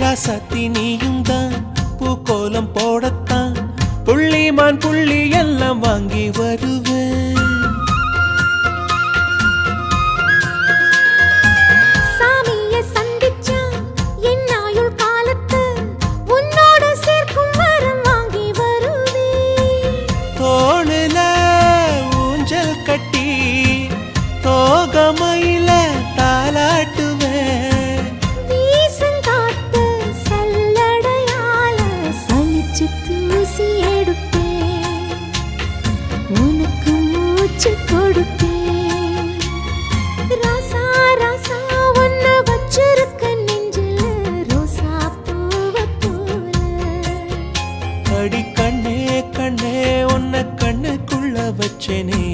ராசாத்தி நீயும் தான் பூக்கோலம் போடத்தான் புள்ளிமான் புள்ளி எல்லாம் வாங்கி வருவேன். சாமிய சந்திச்சா என் ஆயுள் காலத்து உன்னோட சேர்க்கும் வரம் வாங்கி வருவேன். தோளுல ஊஞ்சல் கட்டி தோகமையில தாலாட்டுவேன். வீசங்காத்து சல்லடையால சலிச்சு தூசி எடுப்பேன். உனக்கு மூச்சு கொடுப்பேன். ராசா ராசா உன்னை வச்சிருக்க நெஞ்சில ரோசா பூவை போல. அடி கண்ணே கண்ணே உன்னை கண்ணுக்குள்ள வச்சேனே